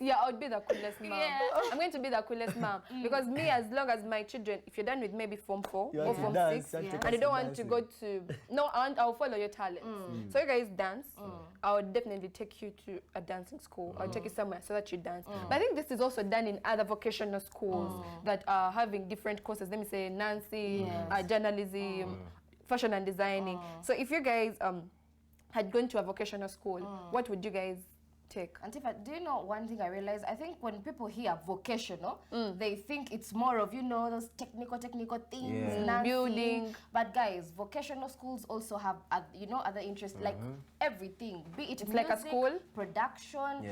Yeah, I would be the coolest mom. Yeah. I'm going to be the coolest mom because me, as long as my children, if you're done with maybe Form 4 or Form 6, and you don't want to go to, I'll follow your talents. So you guys dance, I would definitely take you to a dancing school. I'll take you somewhere so that you dance. But I think this is also done in other vocational schools that are having different courses. Let me say nursing, journalism, fashion and designing. So if you guys had gone to a vocational school, what would you guys take? And Tifa, do you know one thing I realized? I think when people hear vocational, they think it's more of, you know, those technical things, building. But guys, vocational schools also have, you know, other interests, like everything. Be it it's music, like a school, production,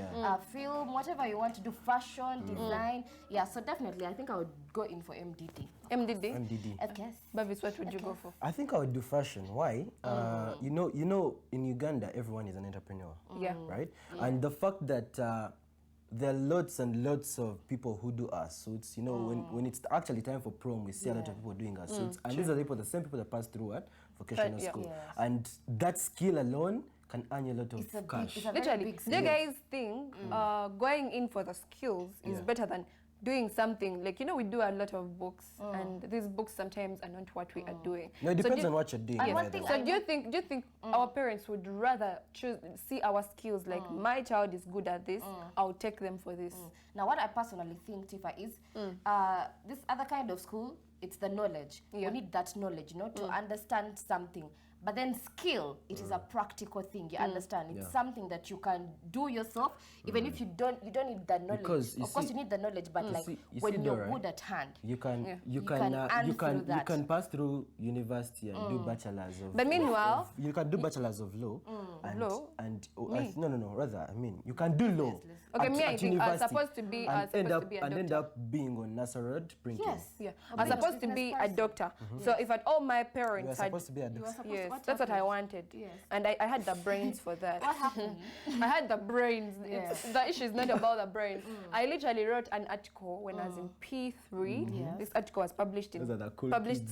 film, whatever you want to do, fashion, design. Yeah, so definitely, I think I would go in for MDD. MDD? Okay. Bavis, what would you go for? I think I would do fashion. Why? You know, in Uganda, everyone is an entrepreneur. Right? And the fact that there are lots and lots of people who do our suits, you know, when it's actually time for prom, we see a lot of people doing our suits. And these are the same people that pass through at vocational school. And that skill alone can earn you a lot of cash. Literally, do you guys think going in for the skills is better than doing something? Like, you know, we do a lot of books and these books sometimes are not what we are doing. No, it depends on what you're doing. So do you think our parents would rather see our skills, like my child is good at this, I'll take them for this? Now what I personally think, Tifa, is this other kind of school, it's the knowledge. You need that knowledge, you know, to understand something. But then skill, it is a practical thing. You understand? It's something that you can do yourself, even if you don't need the knowledge. Because of course, you need the knowledge, but when you're good at hand, you can pass through university and do bachelors of. But meanwhile, you can do bachelors of law. Rather, I mean, you can do law. Okay, me, I think I'm supposed to be a doctor. End up being on Nasser Road printing. Yes, I'm supposed to be a doctor. So if at all my parents had, supposed to be a doctor. Yes, that's what I wanted. Yes. And I had the brains for that. What happened? I had the brains. The issue is not about the brains. I literally wrote an article when I was in P3. This article was published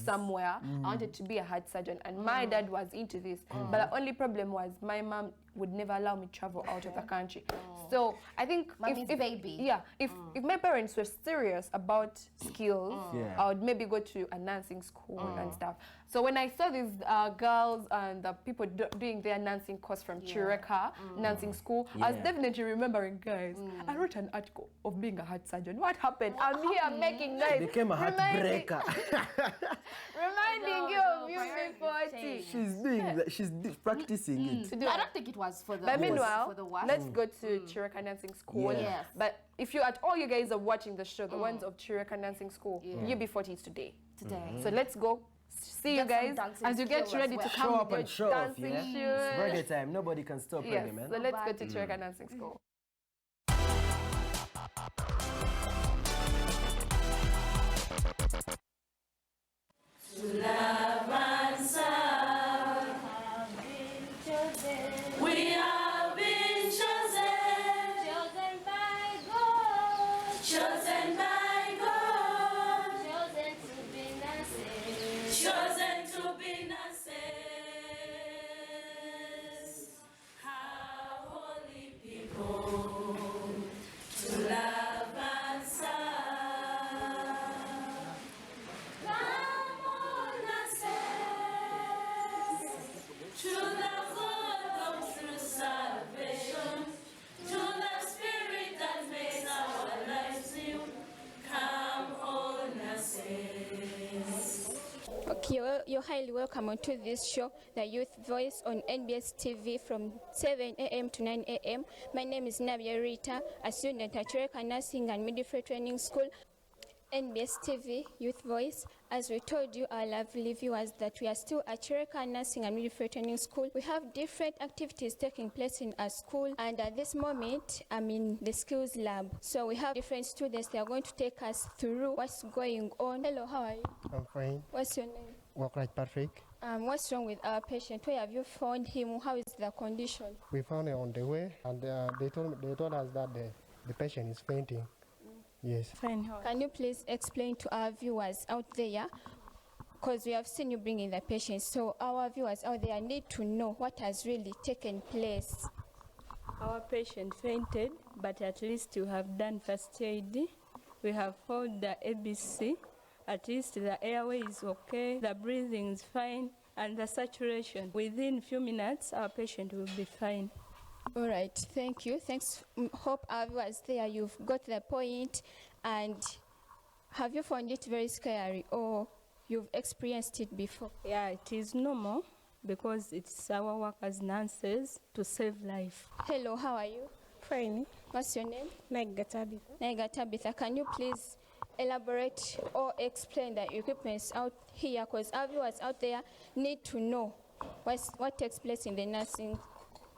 somewhere. I wanted to be a heart surgeon, and my dad was into this. But the only problem was my mom would never allow me to travel out of the country. So I think if my parents were serious about skills, I would maybe go to a nursing school and stuff. So when I saw these girls and the people doing their nursing course from KIREKA Nursing School, I was definitely remembering, guys, I wrote an article of being a heart surgeon. What happened? I'm here making noise. Became a heartbreaker. Reminding you of UB40. She's practicing it. I don't think it was for the. But meanwhile, for the worst. let's go to KIREKA Nursing School. Yes. But if you you guys are watching the show, the ones of KIREKA Nursing School, UB40 is today. So let's go. See you guys as you get ready to come up and show off. It's birthday time. Nobody can stop yes. man. So let's go to KIREKA Nursing School. To love and serve, we have been chosen, chosen by God, chosen by God, chosen to be nurses, chosen to be nurses. How holy people to love and serve. Okay, well, you're highly welcome onto this show, The Youth Voice, on NBS TV from 7 a.m. to 9 a.m. My name is Nabia Rita, a student at KIREKA Nursing and Midwifery Training School. NBS TV, Youth Voice. As we told you, our lovely viewers, that we are still at KIREKA Nursing and Midwifery Training School. We have different activities taking place in our school, and at this moment, I'm in the skills lab. So we have different students. They are going to take us through what's going on. Hello, how are you? I'm fine. What's your name? Walkright Patrick. What's wrong with our patient? Where have you found him? How is the condition? We found him on the way, and they told us that the patient is fainting. Yes. Fine. Can you please explain to our viewers out there, because we have seen you bringing the patients, so our viewers out there need to know what has really taken place. Our patient fainted, but at least you have done first aid. We have followed the ABC. At least the airway is okay, the breathing is fine, and the saturation. Within a few minutes, our patient will be fine. All right, thank you. Thanks. Hope our viewers there, you've got the point. And have you found it very scary or you've experienced it before? Yeah, it is normal because it's our work as nurses to save life. Hello, how are you? Fine. What's your name? Naiga Tabitha. Naiga Tabitha, can you please elaborate or explain the equipment out here? Because our viewers out there need to know what takes place in the nursing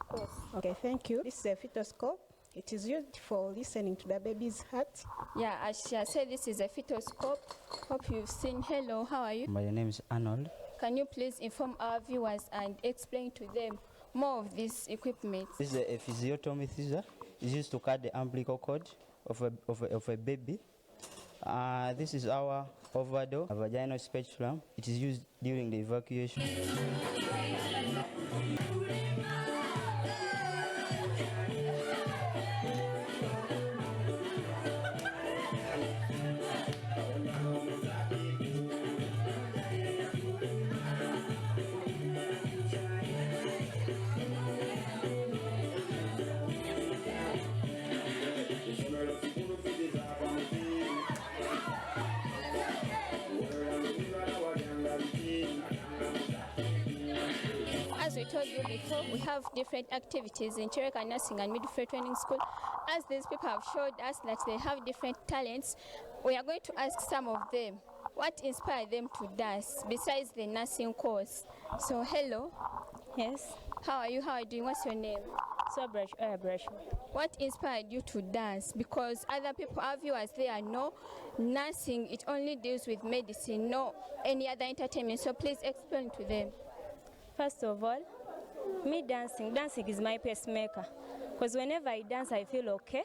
course. Okay, thank you. This is a fetoscope. It is used for listening to the baby's heart. Yeah, as she has said, this is a fetoscope. Hope you've seen. Hello, how are you? My name is Arnold. Can you please inform our viewers and explain to them more of this equipment? This is a physiotomy scissor. It's used to cut the umbilical cord of a baby. This is our overdose, a vaginal spatula. It is used during the evacuation. As we told you before, we have different activities in KIREKA Nursing and Midwifery Training School. As these people have showed us that they have different talents, we are going to ask some of them what inspired them to dance besides the nursing course. So, hello. Yes. How are you? How are you doing? What's your name? So brush. What inspired you to dance? Because other people, our viewers, they know nursing, it only deals with medicine, no any other entertainment. So please explain to them. First of all, me dancing is my pacemaker. Because whenever I dance, I feel okay.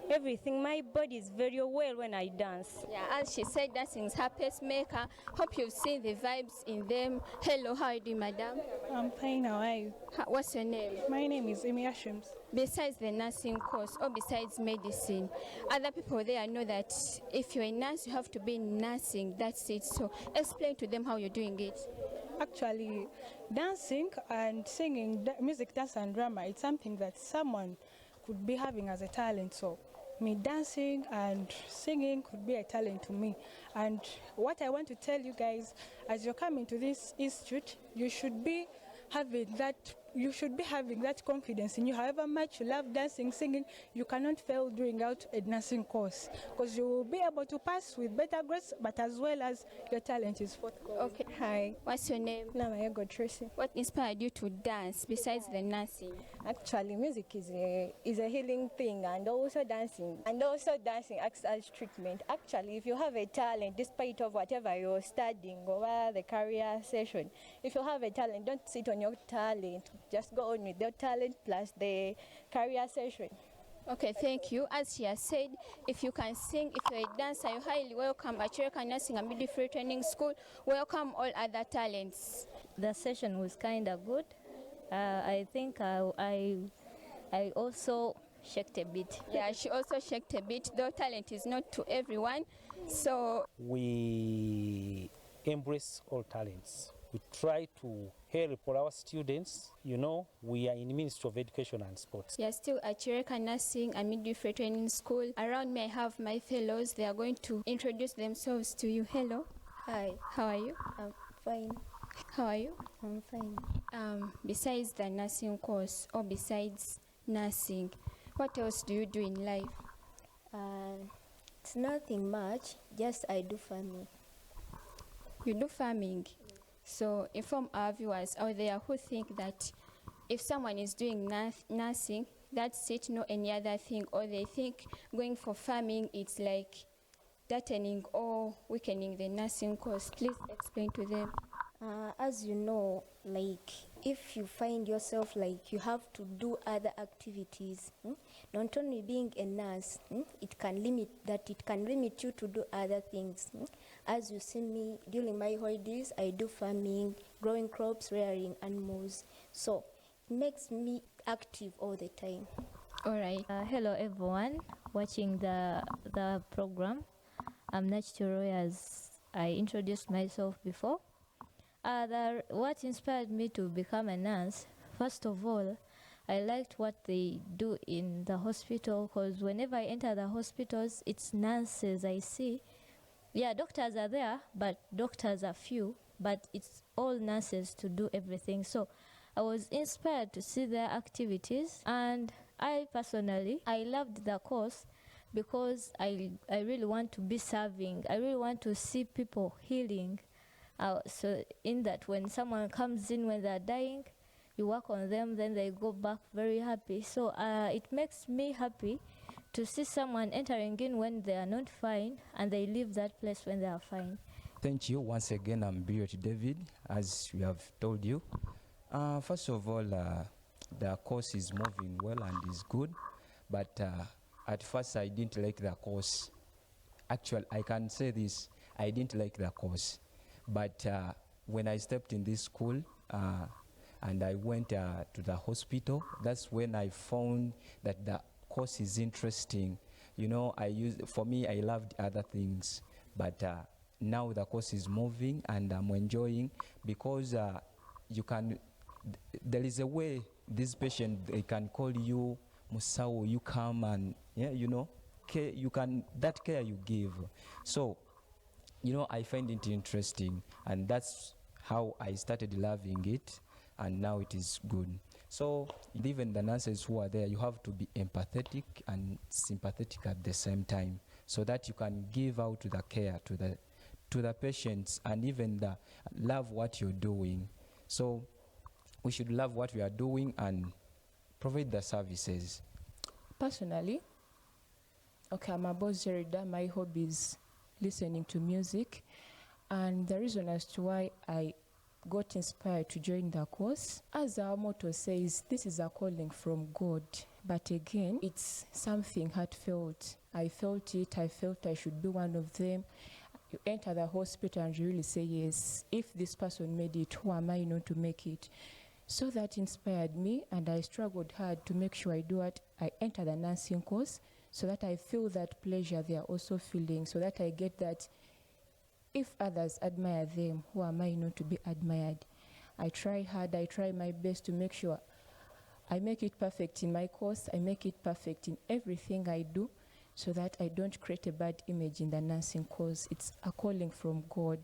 Everything, my body is very well when I dance. Yeah, as she said, dancing is her pacemaker. Hope you've seen the vibes in them. Hello, how are you doing, madam? I'm fine, how are you? What's your name? My name is Amy Ashims. Besides the nursing course or besides medicine, other people there know that if you're a nurse, you have to be in nursing. That's it. So explain to them how you're doing it. Actually, dancing and singing, music, dance and drama, it's something that someone could be having as a talent. So me dancing and singing could be a talent to me. And what I want to tell you guys, as you're coming to this institute, you should be having that confidence in you. However much you love dancing, singing, you cannot fail during out a nursing course, because you will be able to pass with better grades, but as well as your talent is forthcoming. Okay. Hi. What's your name? Namayago Tracy. What inspired you to dance besides the nursing? Actually, music is a healing thing, and also dancing acts as treatment. Actually, if you have a talent, despite of whatever you're studying or the career session, if you have a talent, don't sit on your talent. Just go on with your talent plus the career session. Okay, thank you. As she has said, if you can sing, if you're a dancer, you're highly welcome at KIREKA Nursing and Midwifery Training School. Welcome all other talents. The session was kind of good. I think I also shaked a bit. Yeah, she also shaked a bit, though talent is not to everyone. So we embrace all talents. We try to help all our students. You know, we are in the Ministry of Education and Sports. You're still at KIREKA Nursing and Midwifery Training School. Around me I have my fellows. They are going to introduce themselves to you. Hello. Hi. How are you? I'm fine. How are you? I'm fine. Besides the nursing course or besides nursing, what else do you do in life? It's nothing much, just I do farming. You do farming? So inform our viewers out there who think that if someone is doing nursing, that's it, no any other thing, or they think going for farming, it's like darkening or weakening the nursing course. Please explain to them. As you know, like if you find yourself like you have to do other activities, not only being a nurse, it can limit you to do other things. As you see me during my holidays, I do farming, growing crops, rearing animals. So it makes me active all the time. All right. Hello, everyone watching the program. I'm Nachitoro, as I introduced myself before. What inspired me to become a nurse, first of all, I liked what they do in the hospital, because whenever I enter the hospitals, it's nurses I see. Yeah, doctors are there, but doctors are few, but it's all nurses to do everything. So I was inspired to see their activities, and I personally, I loved the course because I really want to be serving. I really want to see people healing. So in that, when someone comes in when they're dying, you work on them, then they go back very happy. So it makes me happy to see someone entering in when they are not fine, and they leave that place when they are fine. Thank you once again. I'm Briot David, as we have told you. First of all, the course is moving well and is good, but at first I didn't like the course. Actually, I can say this, I didn't like the course. But when I stepped in this school and I went to the hospital, that's when I found that the course is interesting. You know, for me, I loved other things, but now the course is moving and I'm enjoying, because there is a way this patient, they can call you Musao, you come and, yeah, you know, that care you give. So, you know, I find it interesting, and that's how I started loving it, and now it is good. So even the nurses who are there, you have to be empathetic and sympathetic at the same time, so that you can give out the care to the patients, and even love what you're doing. So we should love what we are doing and provide the services. Personally, okay, I'm a boss Zerida. My hobby is listening to music, and the reason as to why I got inspired to join the course, as our motto says, this is a calling from God, but again, it's something heartfelt. I felt it, I felt I should be one of them. You enter the hospital and you really say, yes, if this person made it, who am I not to make it? So that inspired me, and I struggled hard to make sure I do it. I enter the nursing course so that I feel that pleasure they are also feeling, so that I get that if others admire them, who am I not to be admired? I try hard, I try my best to make sure I make it perfect in my course, I make it perfect in everything I do, so that I don't create a bad image in the nursing course. It's a calling from God.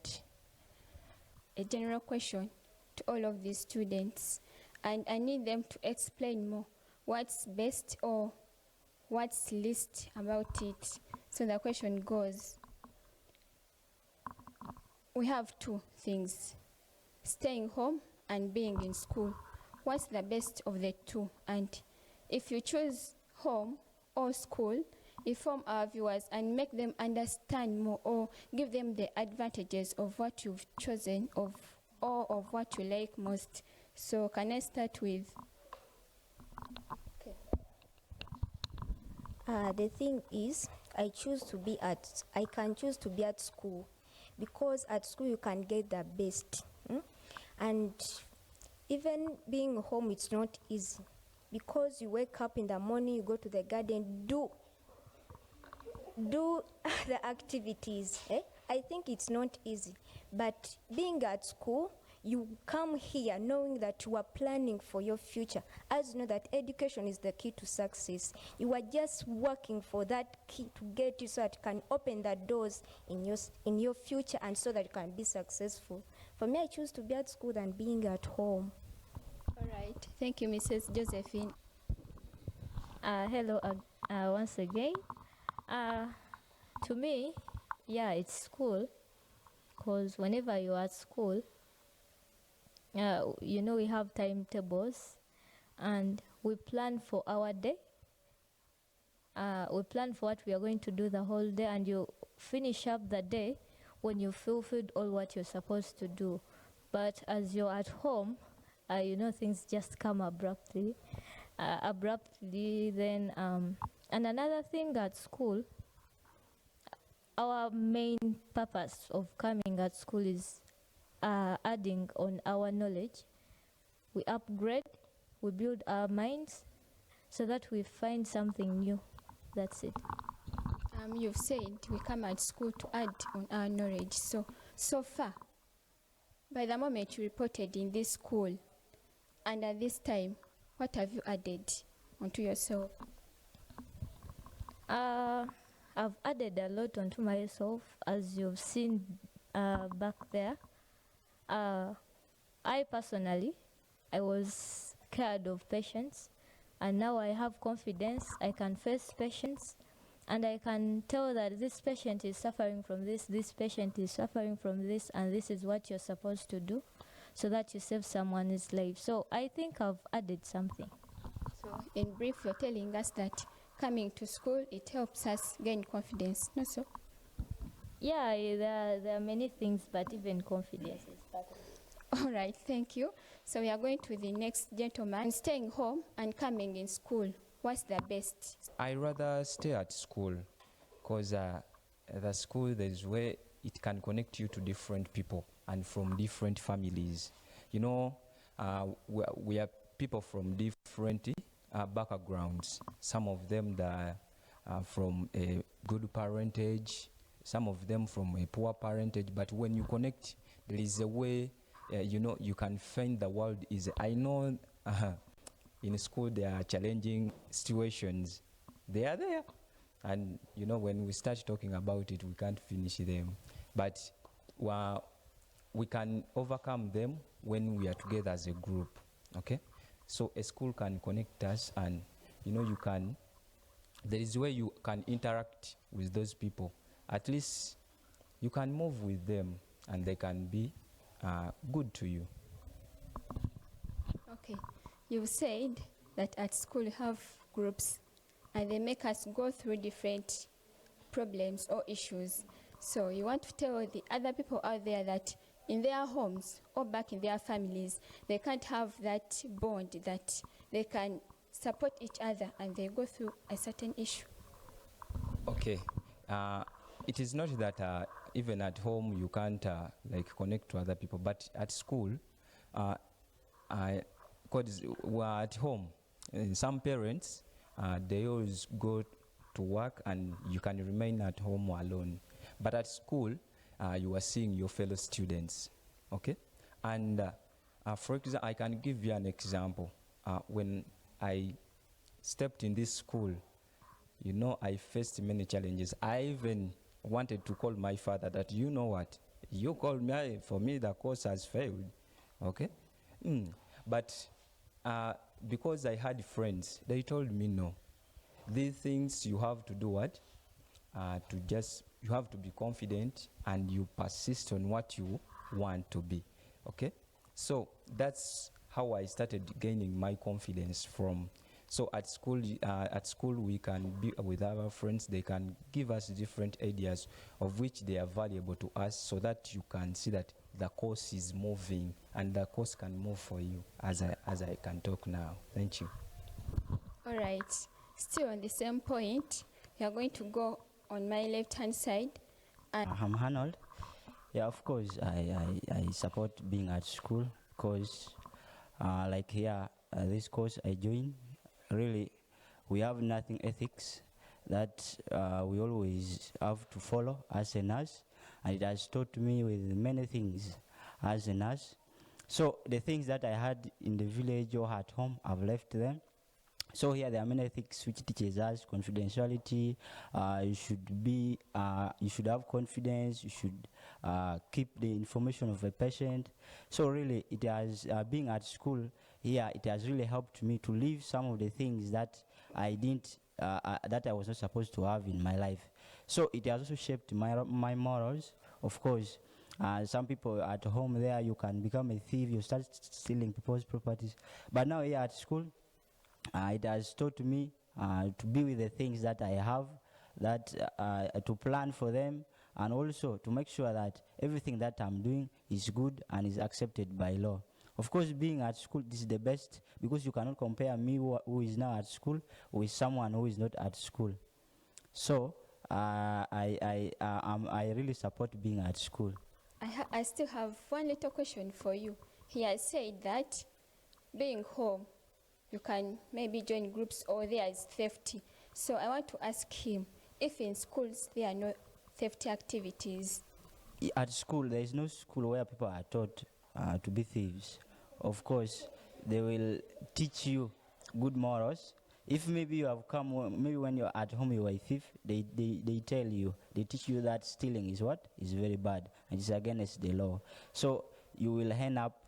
A general question to all of these students, and I need them to explain more what's best or what's least about it. So the question goes, we have two things, staying home and being in school. What's the best of the two? And if you choose home or school, inform our viewers and make them understand more, or give them the advantages of what you've chosen, or of what you like most. So can I start with? Okay. The thing is, I can choose to be at school, because at school you can get the best. And even being home, it's not easy, because you wake up in the morning, you go to the garden, do the activities. I think it's not easy. But being at school, you come here knowing that you are planning for your future. As you know that education is the key to success. You are just working for that key to get you, so that you can open the doors in your future, and so that you can be successful. For me, I choose to be at school than being at home. All right. Thank you, Mrs. Josephine. Hello once again. To me, yeah, it's school, because whenever you're at school, you know, we have timetables and we plan for our day. We plan for what we are going to do the whole day, and you finish up the day when you fulfilled all what you're supposed to do. But as you're at home, you know, things just come abruptly. Then, and another thing at school, our main purpose of coming at school is adding on our knowledge. We upgrade, we build our minds, so that we find something new. That's it. You've said we come at school to add on our knowledge. So far, by the moment you reported in this school, and at this time, what have you added onto yourself? I've added a lot onto myself, as you've seen back there. I personally, I was scared of patients, and now I have confidence. I can face patients, and I can tell that this patient is suffering from this patient is suffering from this, and this is what you're supposed to do so that you save someone's life. So I think I've added something. So in brief, you're telling us that coming to school, it helps us gain confidence, no so? Yeah, there are many things, but even confidence is part of it. All right, thank you. So we are going to the next gentleman. Staying home and coming in school, what's the best? I rather stay at school, because the school, there's where it can connect you to different people and from different families. You know, we are people from different backgrounds. Some of them that are from a good parentage, some of them from a poor parentage. But when you connect, there is a way, you know, you can find the world is. I know in school there are challenging situations. They are there. And, you know, when we start talking about it, we can't finish them. But we can overcome them when we are together as a group, okay? So a school can connect us, and, you know, you can, there is a way you can interact with those people. At least you can move with them, and they can be good to you. Okay, you said that at school you have groups, and they make us go through different problems or issues. So you want to tell the other people out there that in their homes or back in their families, they can't have that bond that they can support each other and they go through a certain issue. Okay, it is not that even at home you can't like connect to other people, but at school, because we're at home, and some parents, they always go to work and you can remain at home alone. But at school, you are seeing your fellow students, okay? And for example, I can give you an example. When I stepped in this school, you know, I faced many challenges. I even wanted to call my father that, you know what, you called me, for me the course has failed, okay? But because I had friends, they told me no. These things you have to do what? You have to be confident and you persist on what you want to be, okay? So that's how I started gaining my confidence from. So at school we can be with our friends. They can give us different ideas of which they are valuable to us, so that you can see that the course is moving and the course can move for you as I can talk now. Thank you. All right, still on the same point, we are going to go on my left-hand side. I'm Arnold. Yeah, of course, I support being at school, because like here, this course I joined, really, we have nothing ethics that we always have to follow as a nurse, and it has taught me with many things as a nurse. So the things that I had in the village or at home, I've left them. So here there are many ethics which teaches us confidentiality. You should have confidence. You should keep the information of a patient. So really, it has being at school here. It has really helped me to leave some of the things that I didn't, that I was not supposed to have in my life. So it has also shaped my morals. Of course, some people at home there, you can become a thief. You start stealing people's properties. But now here at school, it has taught me to be with the things that I have, that to plan for them, and also to make sure that everything that I'm doing is good and is accepted by law. Of course, being at school, this is the best, because you cannot compare me who is now at school with someone who is not at school. So I really support being at school. I still have one little question for you. He has said that being home, you can maybe join groups or there is theft. So I want to ask him if in schools there are no theft activities. At school, there is no school where people are taught to be thieves. Of course, they will teach you good morals. If maybe you have come, maybe when you're at home you are a thief, they tell you, they teach you that stealing is what? Is very bad and it's against the law. So you will end up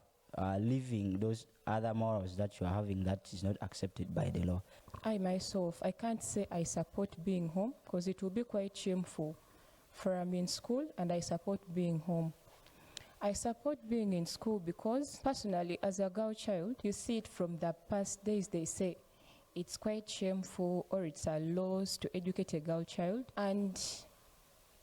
living those other morals that you are having that is not accepted by the law. I myself, I can't say I support being home because it will be quite shameful for I'm in school and I support being home. I support being in school because personally as a girl child, you see it from the past days, they say it's quite shameful or it's a loss to educate a girl child, and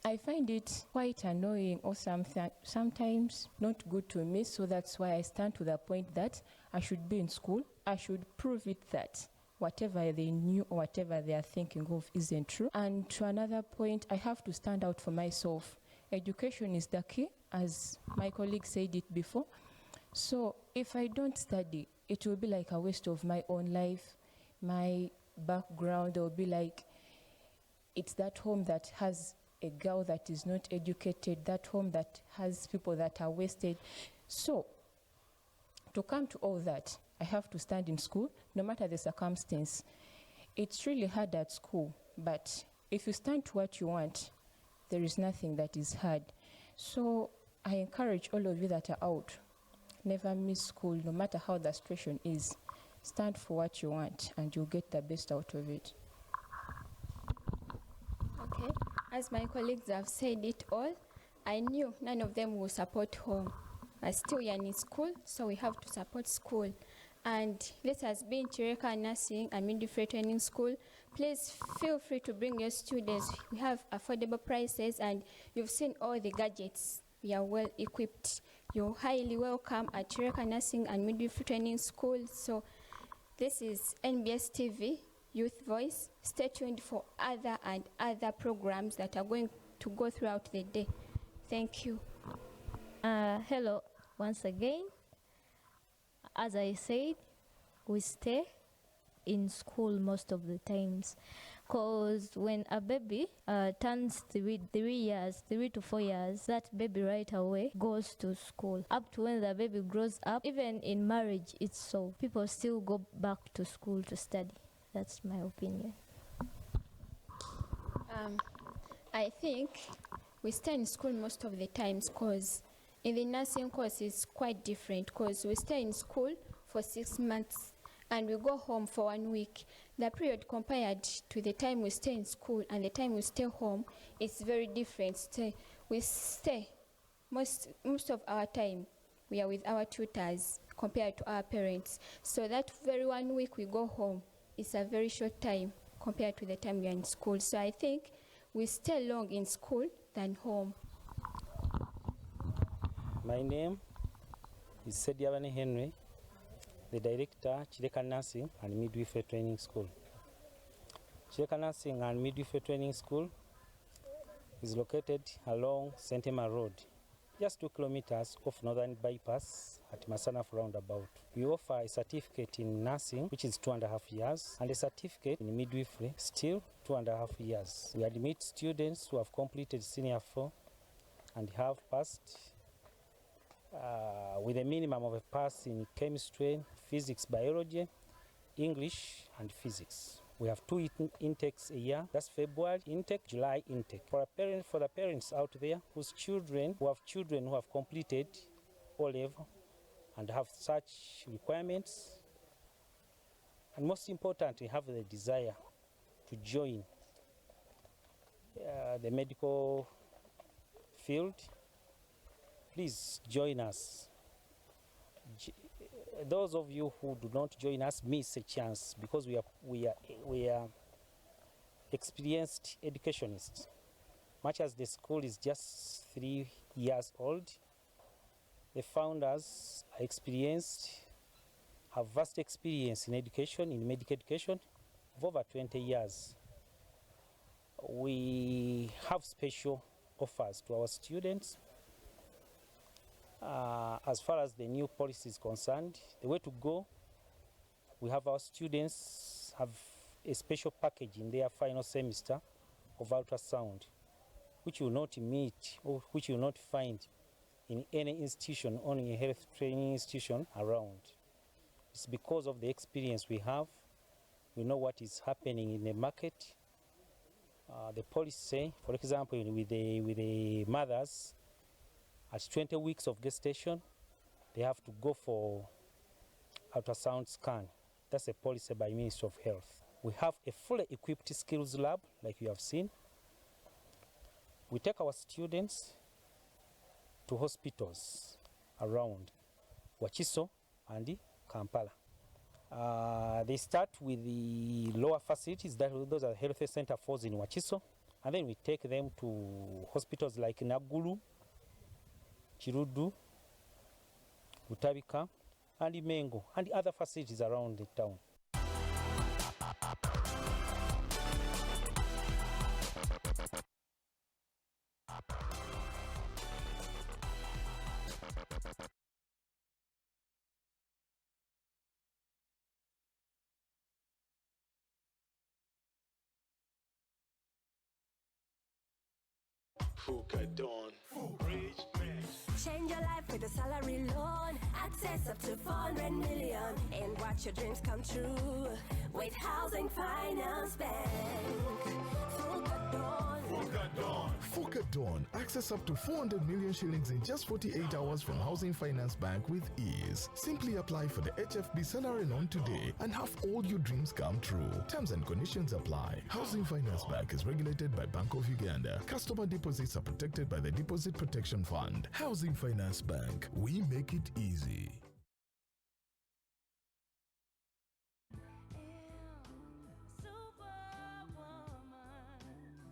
I find it quite annoying or sometimes not good to me. So that's why I stand to the point that I should be in school. I should prove it that whatever they knew or whatever they are thinking of isn't true. And to another point, I have to stand out for myself. Education is the key, as my colleague said it before. So if I don't study, it will be like a waste of my own life, my background. Will be like, it's that home that has a girl that is not educated, that home that has people that are wasted. So to come to all that, I have to stand in school, no matter the circumstance. It's really hard at school, but if you stand to what you want, there is nothing that is hard. So I encourage all of you that are out, never miss school, no matter how the situation is. Stand for what you want and you'll get the best out of it. Okay, as my colleagues have said it all, I knew none of them will support home. Still we are in school, so we have to support school. And this has been KIREKA Nursing and Midwifery Training School. Please feel free to bring your students. We have affordable prices and you've seen all the gadgets. We are well equipped. You're highly welcome at KIREKA Nursing and Midwifery Training School. So this is NBS TV, Youth Voice. Stay tuned for other programs that are going to go throughout the day. Thank you. Hello once again. As I said, we stay in school most of the times, because when a baby turns 3 to 4 years, that baby right away goes to school. Up to when the baby grows up, even in marriage it's so. People still go back to school to study. That's my opinion. I think we stay in school most of the times because in the nursing course it's quite different, because we stay in school for 6 months and we go home for 1 week. The period compared to the time we stay in school and the time we stay home is very different. We stay most of our time we are with our tutors compared to our parents. So that very 1 week we go home is a very short time compared to the time we are in school. So I think we stay long in school than home. My name is Sediabani Henry, the director, KIREKA Nursing and Midwifery Training School. KIREKA Nursing and Midwifery Training School is located along St. Emma Road, just 2 kilometers off Northern Bypass at Masanaf Roundabout. We offer a certificate in nursing, which is 2.5 years, and a certificate in midwifery, still 2.5 years. We admit students who have completed Senior 4 and have passed with a minimum of a pass in chemistry, physics, biology, English, and physics. We have 2 intakes a year. That's February intake, July intake. For the parents out there who have children who have completed O-level and have such requirements, and most importantly, have the desire to join the medical field, please join us. Those of you who do not join us miss a chance, because we are experienced educationists. Much as the school is just 3 years old, the founders are experienced, have vast experience in education, in medical education, of over 20 years. We have special offers to our students. As far as the new policy is concerned, the way to go We have our students have a special package in their final semester of ultrasound, which you will not meet or which you will not find in any institution, only a health training institution around. It's because of the experience we have. We know what is happening in the market. The policy, for example, with the mothers, at 20 weeks of gestation, they have to go for ultrasound scan. That's a policy by Ministry of Health. We have a fully equipped skills lab, like you have seen. We take our students to hospitals around Wakiso and Kampala. They start with the lower facilities, those are health center falls in Wakiso, and then we take them to hospitals like Nagulu, Chirudu, Butabika, and Imengo, and other facilities around the town. Change your life with a salary loan. Access up to 400 million. And watch your dreams come true with Housing Finance Bank. Dawn. Access up to 400 million shillings in just 48 hours from Housing Finance Bank with ease. Simply apply for the HFB salary loan today and have all your dreams come true. Terms and conditions apply. Housing Finance Bank is regulated by Bank of Uganda. Customer deposits are protected by the Deposit Protection Fund. Housing Finance Bank. We make it easy.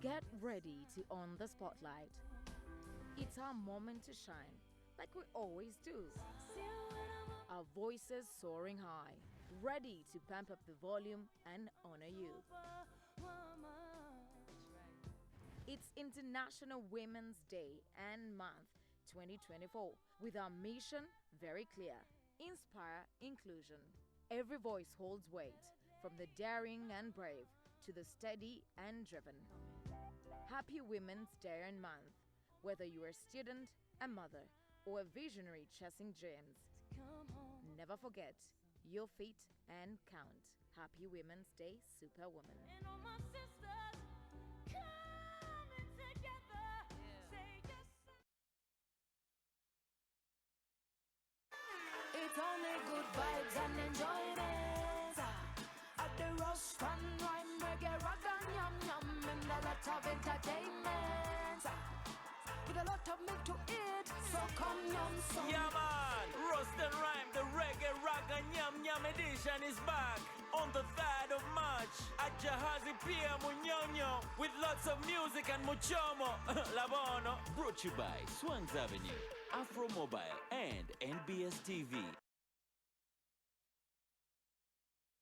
Get ready to own the spotlight. It's our moment to shine, like we always do. Our voices soaring high, ready to pump up the volume and honor you. It's International Women's Day and Month 2024, with our mission very clear: inspire inclusion. Every voice holds weight, from the daring and brave to the steady and driven. Happy Women's Day and Month, whether you're a student, a mother, or a visionary chasing dreams. Never forget, your feet and count. Happy Women's Day, Superwoman. And all my sisters coming together. Say yes. It's only good vibes and enjoyment at the roast and rhyme, reggae, rock and yum yum, and a lot of entertainment with a lot of milk to eat. So come yum some. Yeah man, roast and rhyme, the reggae, rock and yum yum edition is back on the 3rd of March at Jahazi Pia Munyonyo with lots of music and muchomo. Labono. Brought to you by Swans Avenue, Afro Mobile, and NBS TV.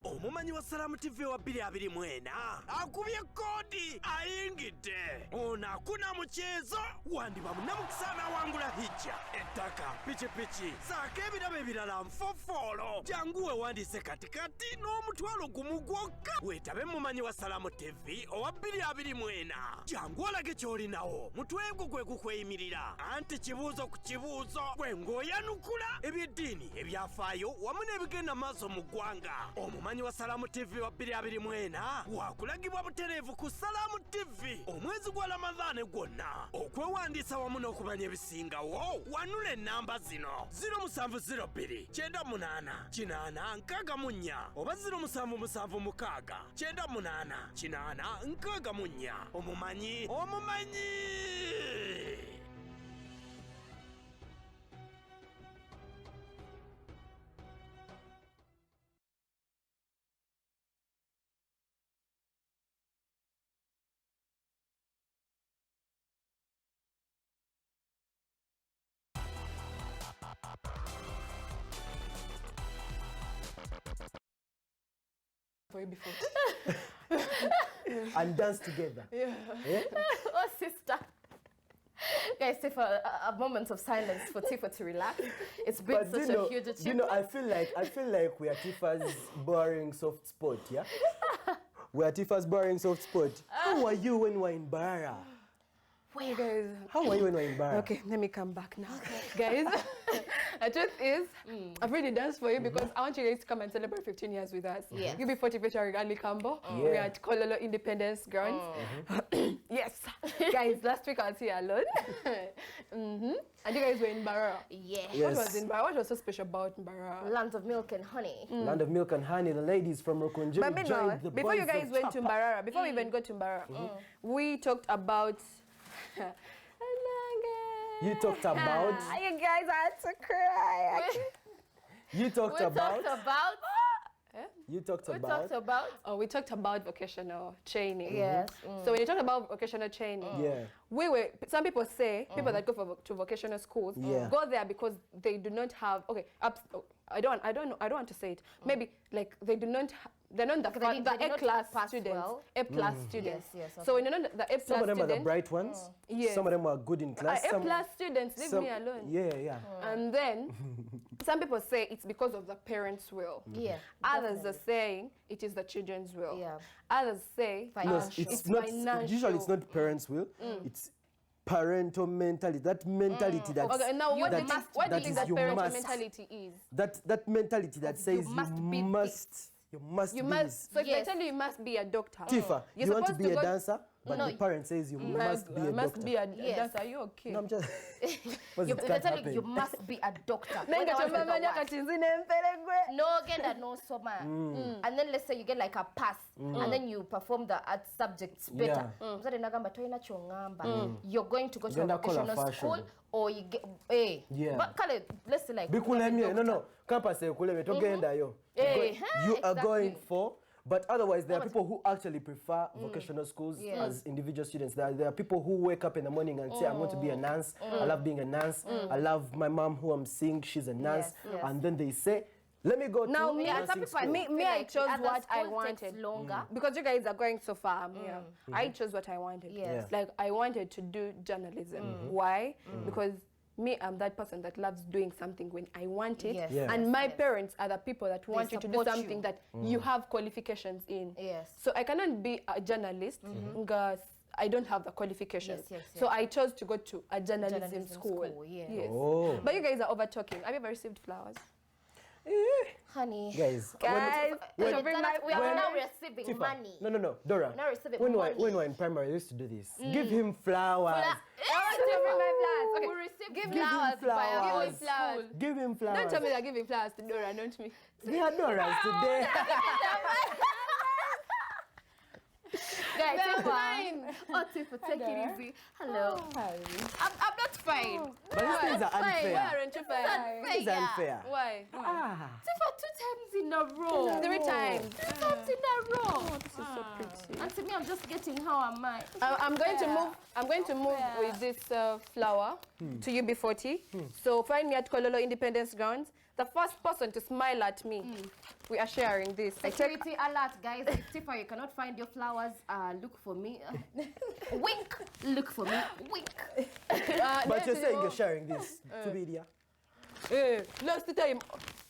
Omumanyi wa Salamu TV wa 2024 akubye kodi ayingidde. Ono akuna mchezo wandiba munamukisana wangula hijja ettaka pichipichi saako ebirabo ebirala nfofoolo. Janguwe wandise katikati n'omutwalo gumu gwokka. Weetabe mumanyi wa Salamu TV owa 2024. Jangu olage ky'olinawo. Mutwe gwo gwe gukweyimirira. Anti kibuuzo ku kibuuzo gwe ng'oyanukula ebyeddiini, ebyafaayo wamu n'ebigenda maaso mu ggwanga. Omumanyi wa Salamu TV wa 2024 wakulagibwa butereevu ku Salamu TV omwezi gwa Ramadhaani gwonna. Okwewandiisa wamu n'okumanya ebisingawo wanula ennamba zino: 0702 98 8 64 oba 0776 98 8 64. Omumanyi. For you before. And dance together. Yeah. Yeah? Oh, sister. Guys, Tifa, a moment of silence for Tifa to relax. It's been such a huge achievement. You know, I feel like we are Tifa's boring soft spot, yeah? We are Tifa's boring soft spot. How are you when we're in Barara? Wait, guys. How are you when we're in Barara? Okay, let me come back now. Guys, the truth is, I've really danced for you because I want you guys to come and celebrate 15 years with us. Yes. You'll be 40 featuring Ali Kambo. We're at Kololo Independence Grounds. Yes. Guys, last week I was here alone. And you guys were in Barara. Yes. What was in Barara? What was so special about Barara? Land of milk and honey. Land of milk and honey. The ladies from Rokonjo joined the before you boys guys of went to Chapa. Barara, before we even got to Barara, we talked about... You talked about... You guys had to cry. You talked about... We talked about? Oh, we talked about vocational training. Yes. So when you talk about vocational training, some people say, people that go to vocational schools, go there because they do not have, I don't want to say it. Maybe like they do not they're not the A-class students. A-plus students. Yes, So when you're not the A-plus students... Some of them are the bright ones. Yes. Some of them are good in class. A-plus students, leave me alone. Yeah. And then, some people say it's because of the parents' will. Yeah. Others are saying it is the children's will. Yeah. Others say it's not financial. Usually it's not parents' will. It's parental mentality. That mentality that... Okay, now what do you think that parental mentality is? That mentality that says you must be this. So if they tell you you must be a doctor. Tifa, you want to be a dancer, but the parent says you must be a doctor. Must be a dancer. Are you okay? No, I'm just... They tell you you must be a doctor. No, get no soma. And then let's say you get like a pass, and then you perform the art subjects better. You're going to go to a vocational school, or you get But let's say like no. Campus you are going for. But otherwise, there are people who actually prefer vocational schools as individual students. There are people who wake up in the morning and say, I'm going to be a nurse. I love being a nurse. I love my mom who I'm seeing, she's a nurse. And then they say, let me go now, to nursing school. I chose what I wanted. Longer. Because you guys are going so far. I chose what I wanted. Like, I wanted to do journalism. Why? Because I'm that person that loves doing something when I want it. And my parents are the people that want you to do something that you have qualifications in. So I cannot be a journalist because I don't have the qualifications. So I chose to go to a journalism school. But you guys are over talking. Have you ever received flowers? Honey. Guys, we are now receiving money. No, Dora. Now receiving when money. we were in primary, I used to do this. Give him flowers. Give him flowers. Give him flowers. Don't tell me they're giving flowers to Dora, don't me. We had Doras today. Guys, Tifa, take it easy. Hello. Hi. I'm not fine. But these things are unfair. Why aren't you fine? It's unfair. Why? Tifa, 2 times in a row. 3 times. 2 times in a row. This is so pretty. And to me, I'm just getting how am I? I'm going to move with this flower to UB40. So find me at Kololo Independence Grounds. The first person to smile at me, we are sharing this. Security alert, guys. If Tifa, you cannot find your flowers, look for me. Wink. Look for me. Wink. But you're saying you're sharing this to media. Last time.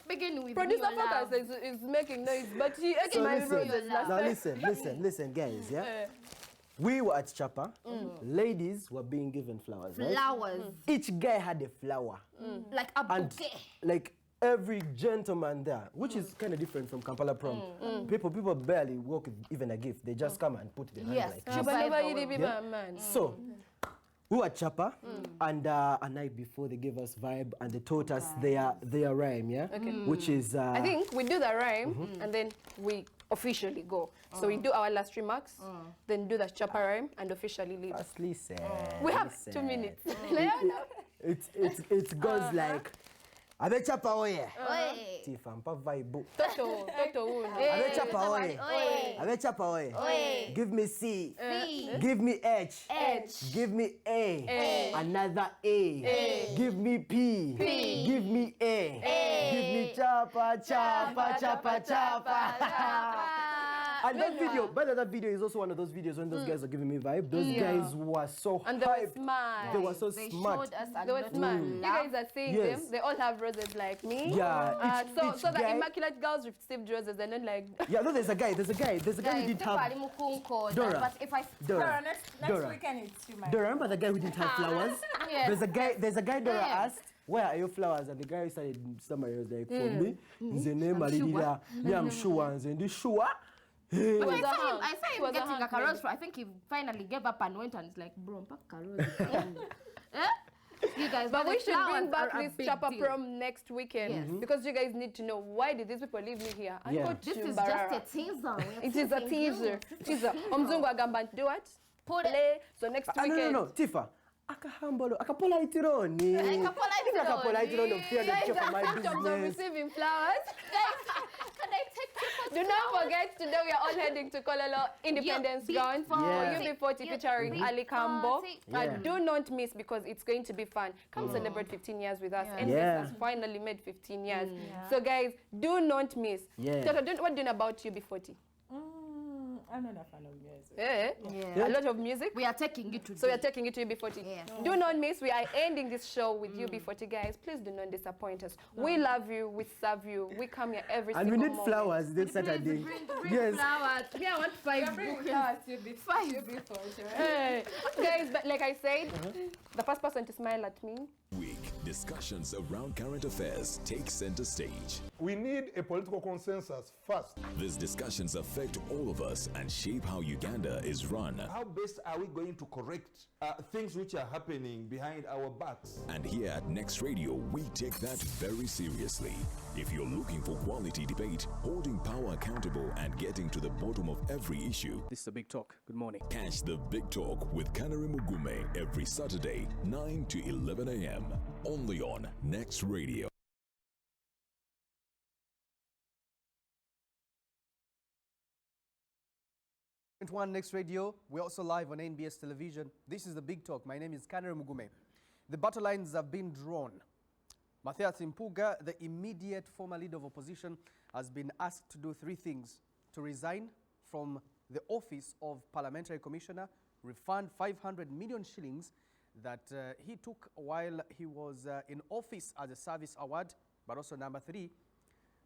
Begin with Producer Focus is making noise, but he ate my roses last time. Listen, guys, yeah? We were at Chapa. Ladies were being given flowers, right? Flowers. Each guy had a flower. Like a bouquet. Like every gentleman there, which is kind of different from Kampala prom. People barely walk with even a gift. They just come and put their hand like this. So, we were at Chapa, and a night before they gave us vibe and they taught us their rhyme, which is... I think we do the rhyme and then we officially go. So we do our last remarks, then do the Chapa rhyme and officially leave. Just listen. We have 2 minutes. It goes like... Abe Chapa oye. Tifa mpa vibe. Toto. Abe Chapa oye. Abe Chapa oye. Give me C. Give me H. Give me A. Another A. Give me P. Give me A. Give me Chapa. And that video, by the way, that video is also one of those videos when those guys are giving me vibe. Those guys were so and they were hyped. smart. They were so They smart. showed us a They were lot smart. of You love. guys are seeing Yes. them. They all have roses like me. Yeah, So each the guy- immaculate girls received roses and then like. Yeah, no, there's a guy who didn't have. Dora. But if I Dora. Next Dora. weekend it's you, my Dora, remember the guy who didn't have flowers? Yes. There's a guy Dora asked, where are your flowers? And the guy started summary was like, for me, the name Alidira, me I'm sure, and the sure. But was I saw was him a getting hunk, a rose. maybe. I think he finally gave up and went and it's like, bro, pack a rose. You guys, But we the should flowers bring back are a this big chapa deal. prom next weekend Yes. because you guys need to know why did these people leave me here. And Yeah. go to This is Mbarara. just a teaser. It is a teaser. Teaser. Omzungu agamba do what? Play. So next weekend. No, Tifa. Akahambolo, akapolitironi. Akapolitironi of Guys, for my I'm business. receiving flowers. Can I take pictures? Do not forget, today we are all heading to Kololo Independence Ground for UB40 featuring Ali Kambo. Yeah. Do not miss because it's going to be fun. Come celebrate 15 years with us. Yeah. NBS Yeah. has finally made 15 years. So guys, do not miss. Yeah. Toto, what do you know about UB40? I'm not a fan of music. Yeah. A lot of music. We are taking it to. So we are taking it to UB40. Yeah. Do not miss. We are ending this show with UB40, guys. Please do not disappoint us. We love you. We serve you. We come here every And we single need moment. flowers this Saturday. Bring flowers. Me, I want 5 bouquets. You'll be Five. Hey. Guys, but like I said, the first person to smile at me. Week discussions around current affairs take center stage. We need a political consensus first. These discussions affect all of us and shape how Uganda is run. How best are we going to correct things which are happening behind our backs? And here at Next Radio, we take that very seriously. If you're looking for quality debate, holding power accountable and getting to the bottom of every issue, this is the Big Talk. Good morning. Catch the Big Talk with Kanari Mugume every Saturday, 9 to 11 a.m. Only on Next Radio. One Next Radio. We're also live on NBS Television. This is the Big Talk. My name is Kanari Mugume. The battle lines have been drawn. Mathias Impuga, the immediate former leader of opposition, has been asked to do 3 things: to resign from the office of Parliamentary Commissioner, refund 500 million shillings that he took while he was in office as a service award, but also number 3,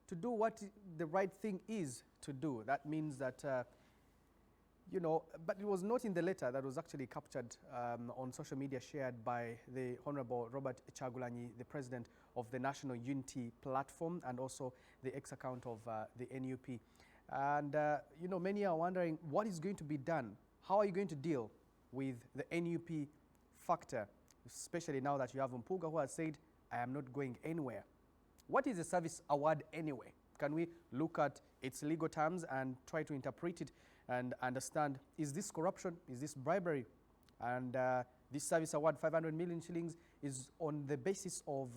to do what the right thing is to do. That means that you know, but it was not in the letter that was actually captured on social media, shared by the Honorable Robert Chagulanyi, the president of the National Unity Platform, and also the ex-account of the NUP. And, you know, many are wondering what is going to be done. How are you going to deal with the NUP factor, especially now that you have Mpuga who has said, I am not going anywhere. What is a service award anyway? Can we look at its legal terms and try to interpret it and understand, is this corruption? Is this bribery? And this service award, 500 million shillings, is on the basis of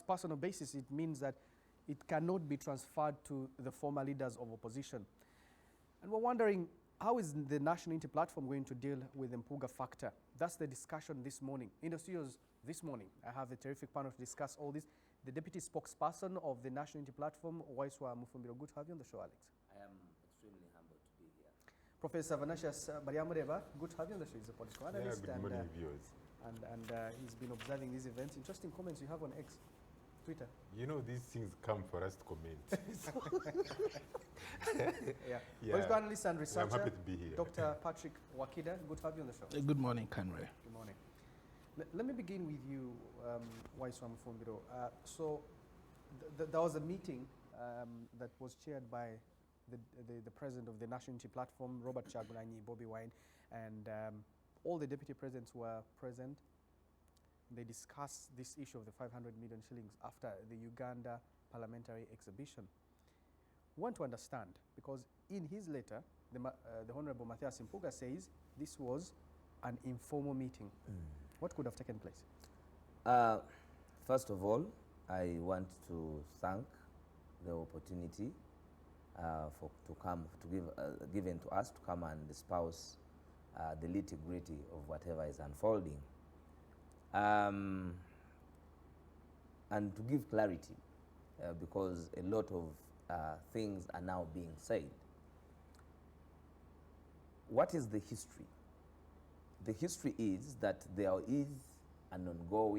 personal basis. It means that it cannot be transferred to the former leaders of opposition. And we're wondering, how is the National Unity Platform going to deal with the Mpuga factor? That's the discussion this morning. In the studios this morning, I have a terrific panel to discuss all this. The deputy spokesperson of the National Unity Platform, Waiswa Mufumbiro. Good to have you on the show, Alex. I am extremely humbled to be here. Professor Vanashas Bariamureva, good to have you on the show. He's a political analyst. Good morning, viewers. And he's been observing these events. Interesting comments you have on X, Twitter. You know, these things come for us to comment. Political analyst and researcher. I'm happy to be here. Dr. Patrick Wakida, good to have you on the show. Good morning, Kanre. Good morning. Let me begin with you, Waiswa Mufumbiro. So there was a meeting that was chaired by the president of the National Unity Platform, Robert Chagulanyi, Bobby Wine, and all the deputy presidents were present. They discussed this issue of the 500 million shillings after the Uganda parliamentary exhibition. We want to understand, because in his letter, the Honorable Mathias Impuga says this was an informal meeting. What could have taken place? First of all, I want to thank the opportunity given to us to come and espouse the nitty-gritty of whatever is unfolding, and to give clarity, because a lot of things are now being said. what is the history? The history is that there is an ongoing